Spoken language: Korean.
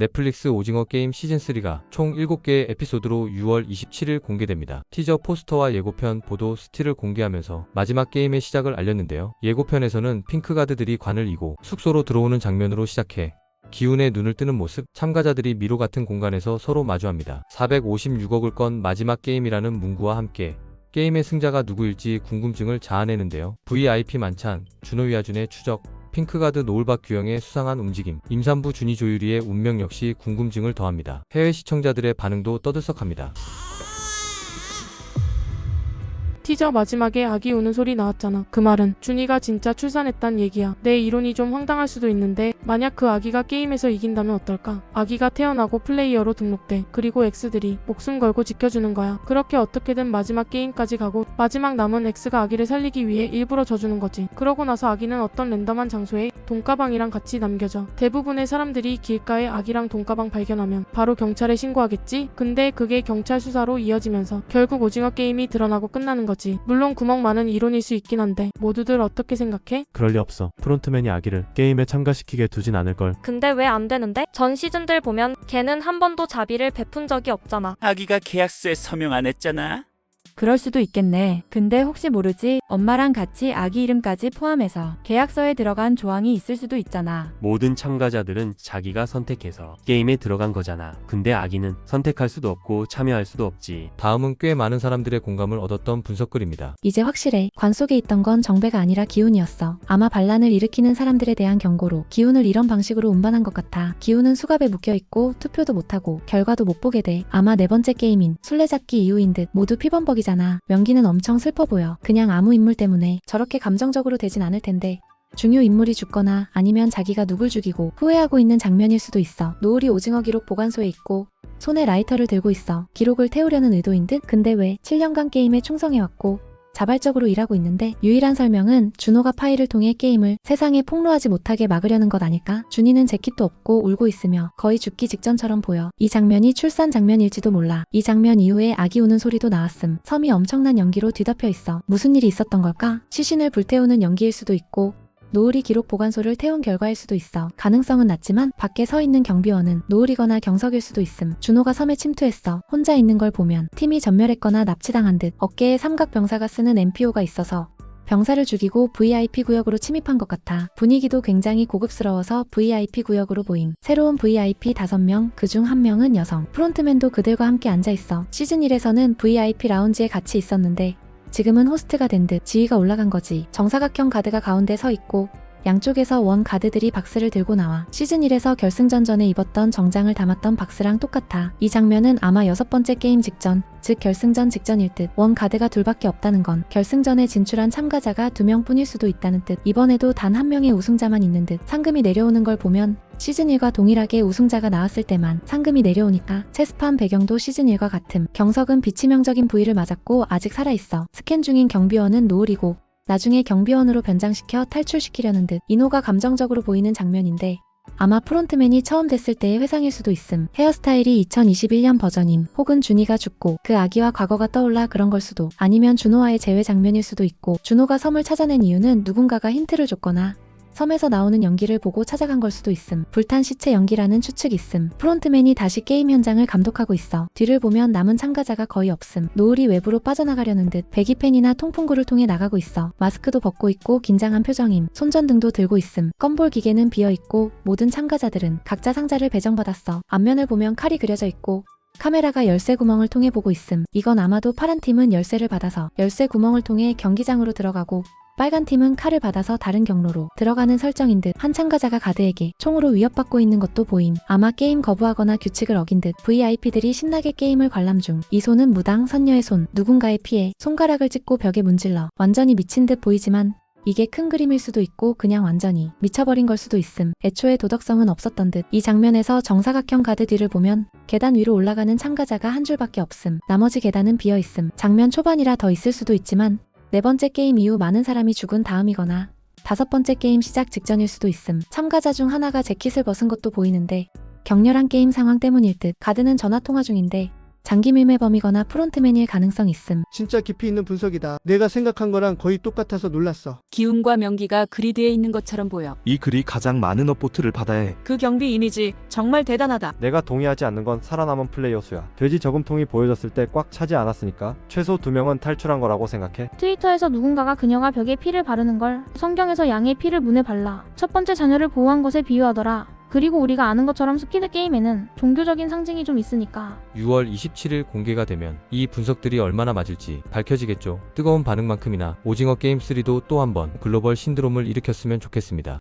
넷플릭스 오징어 게임 시즌3가 총 7개의 에피소드로 6월 27일 공개됩니다. 티저 포스터와 예고편, 보도, 스틸을 공개하면서 마지막 게임의 시작을 알렸는데요. 예고편에서는 핑크가드들이 관을 이고 숙소로 들어오는 장면으로 시작해 기운에 눈을 뜨는 모습, 참가자들이 미로 같은 공간에서 서로 마주합니다. 456억을 건 마지막 게임이라는 문구와 함께 게임의 승자가 누구일지 궁금증을 자아내는데요. VIP 만찬, 준호 위아준의 추적, 핑크가드 노을박 규영의 수상한 움직임, 임산부 준희 조유리의 운명 역시 궁금증을 더합니다. 해외 시청자들의 반응도 떠들썩합니다. 티저 마지막에 아기 우는 소리 나왔잖아. 그 말은 준이가 진짜 출산했단 얘기야. 내 이론이 좀 황당할 수도 있는데 만약 그 아기가 게임에서 이긴다면 어떨까? 아기가 태어나고 플레이어로 등록돼. 그리고 X들이 목숨 걸고 지켜주는 거야. 그렇게 어떻게든 마지막 게임까지 가고 마지막 남은 X가 아기를 살리기 위해 일부러 져주는 거지. 그러고 나서 아기는 어떤 랜덤한 장소에 돈가방이랑 같이 남겨져. 대부분의 사람들이 길가에 아기랑 돈가방 발견하면 바로 경찰에 신고하겠지? 근데 그게 경찰 수사로 이어지면서 결국 오징어 게임이 드러나고 끝나는 거지. 물론 구멍 많은 이론일 수 있긴 한데 모두들 어떻게 생각해? 그럴 리 없어. 프론트맨이 아기를 게임에 참가시키게 두진 않을걸. 근데 왜 안 되는데? 전 시즌들 보면 걔는 한 번도 자비를 베푼 적이 없잖아. 아기가 계약서에 서명 안 했잖아. 그럴 수도 있겠네. 근데 혹시 모르지? 엄마랑 같이 아기 이름까지 포함해서 계약서에 들어간 조항이 있을 수도 있잖아. 모든 참가자들은 자기가 선택해서 게임에 들어간 거잖아. 근데 아기는 선택할 수도 없고 참여할 수도 없지. 다음은 꽤 많은 사람들의 공감을 얻었던 분석글입니다. 이제 확실해. 관 속에 있던 건 정배가 아니라 기운이었어. 아마 반란을 일으키는 사람들에 대한 경고로 기운을 이런 방식으로 운반한 것 같아. 기운은 수갑에 묶여있고 투표도 못하고 결과도 못 보게 돼. 아마 네 번째 게임인 술래잡기 이후인 듯. 모두 피범벅이잖아. 명기는 엄청 슬퍼 보여. 그냥 아무 인물 때문에 저렇게 감정적으로 되진 않을 텐데 중요 인물이 죽거나 아니면 자기가 누굴 죽이고 후회하고 있는 장면일 수도 있어. 노을이 오징어 기록 보관소에 있고 손에 라이터를 들고 있어. 기록을 태우려는 의도인 듯. 근데 왜 7년간 게임에 충성해왔고 자발적으로 일하고 있는데 유일한 설명은 준호가 파일을 통해 게임을 세상에 폭로하지 못하게 막으려는 것 아닐까? 준이는 재킷도 없고 울고 있으며 거의 죽기 직전처럼 보여. 이 장면이 출산 장면일지도 몰라. 이 장면 이후에 아기 우는 소리도 나왔음. 섬이 엄청난 연기로 뒤덮여 있어. 무슨 일이 있었던 걸까? 시신을 불태우는 연기일 수도 있고 노을이 기록 보관소를 태운 결과일 수도 있어. 가능성은 낮지만 밖에 서 있는 경비원은 노을이거나 경석일 수도 있음. 준호가 섬에 침투했어. 혼자 있는 걸 보면 팀이 전멸했거나 납치당한 듯. 어깨에 삼각병사가 쓰는 MPO가 있어서 병사를 죽이고 VIP 구역으로 침입한 것 같아. 분위기도 굉장히 고급스러워서 VIP 구역으로 보임. 새로운 VIP 5명, 그중 1명은 여성. 프론트맨도 그들과 함께 앉아있어. 시즌 1에서는 VIP 라운지에 같이 있었는데 지금은 호스트가 된 듯. 지위가 올라간 거지. 정사각형 가드가 가운데 서 있고 양쪽에서 원 가드들이 박스를 들고 나와. 시즌 1에서 결승전 전에 입었던 정장을 담았던 박스랑 똑같아. 이 장면은 아마 6번째 게임 직전, 즉 결승전 직전일 듯. 원 가드가 둘밖에 없다는 건 결승전에 진출한 참가자가 2명뿐일 수도 있다는 뜻. 이번에도 단 1명의 우승자만 있는 듯. 상금이 내려오는 걸 보면 시즌 1과 동일하게 우승자가 나왔을 때만 상금이 내려오니까 체스판 배경도 시즌 1과 같음. 경석은 비치명적인 부위를 맞았고 아직 살아있어. 스캔 중인 경비원은 노을이고 나중에 경비원으로 변장시켜 탈출시키려는 듯. 인호가 감정적으로 보이는 장면인데 아마 프론트맨이 처음 됐을 때의 회상일 수도 있음. 헤어스타일이 2021년 버전임. 혹은 준이가 죽고 그 아기와 과거가 떠올라 그런 걸 수도. 아니면 준호와의 재회 장면일 수도 있고 준호가 섬을 찾아낸 이유는 누군가가 힌트를 줬거나 섬에서 나오는 연기를 보고 찾아간 걸 수도 있음. 불탄 시체 연기라는 추측 있음. 프론트맨이 다시 게임 현장을 감독하고 있어. 뒤를 보면 남은 참가자가 거의 없음. 노을이 외부로 빠져나가려는 듯. 배기팬이나 통풍구를 통해 나가고 있어. 마스크도 벗고 있고 긴장한 표정임. 손전등도 들고 있음. 껌볼 기계는 비어있고 모든 참가자들은 각자 상자를 배정받았어. 앞면을 보면 칼이 그려져 있고 카메라가 열쇠 구멍을 통해 보고 있음. 이건 아마도 파란 팀은 열쇠를 받아서 열쇠 구멍을 통해 경기장으로 들어가고 빨간 팀은 칼을 받아서 다른 경로로 들어가는 설정인 듯. 한 참가자가 가드에게 총으로 위협받고 있는 것도 보임. 아마 게임 거부하거나 규칙을 어긴 듯. VIP들이 신나게 게임을 관람 중. 이 손은 무당 선녀의 손. 누군가에 피해 손가락을 찢고 벽에 문질러. 완전히 미친 듯 보이지만 이게 큰 그림일 수도 있고 그냥 완전히 미쳐버린 걸 수도 있음. 애초에 도덕성은 없었던 듯. 이 장면에서 정사각형 가드 뒤를 보면 계단 위로 올라가는 참가자가 한 줄밖에 없음. 나머지 계단은 비어있음. 장면 초반이라 더 있을 수도 있지만 네 번째 게임 이후 많은 사람이 죽은 다음이거나 5번째 게임 시작 직전일 수도 있음. 참가자 중 하나가 재킷을 벗은 것도 보이는데 격렬한 게임 상황 때문일 듯. 가드는 전화통화 중인데 장기 밀매범이거나 프론트맨일 가능성 있음. 진짜 깊이 있는 분석이다. 내가 생각한 거랑 거의 똑같아서 놀랐어. 기운과 명기가 그리드에 있는 것처럼 보여. 이 글이 가장 많은 업보트를 받아야 해. 그 경비 이미지 정말 대단하다. 내가 동의하지 않는 건 살아남은 플레이어 수야. 돼지 저금통이 보여졌을 때 꽉 차지 않았으니까 최소 2명은 탈출한 거라고 생각해. 트위터에서 누군가가 그녀가 벽에 피를 바르는 걸 성경에서 양의 피를 문에 발라 첫 번째 자녀를 보호한 것에 비유하더라. 그리고 우리가 아는 것처럼 스퀴드 게임에는 종교적인 상징이 좀 있으니까. 6월 27일 공개가 되면 이 분석들이 얼마나 맞을지 밝혀지겠죠. 뜨거운 반응만큼이나 오징어 게임 3도 또 한 번 글로벌 신드롬을 일으켰으면 좋겠습니다.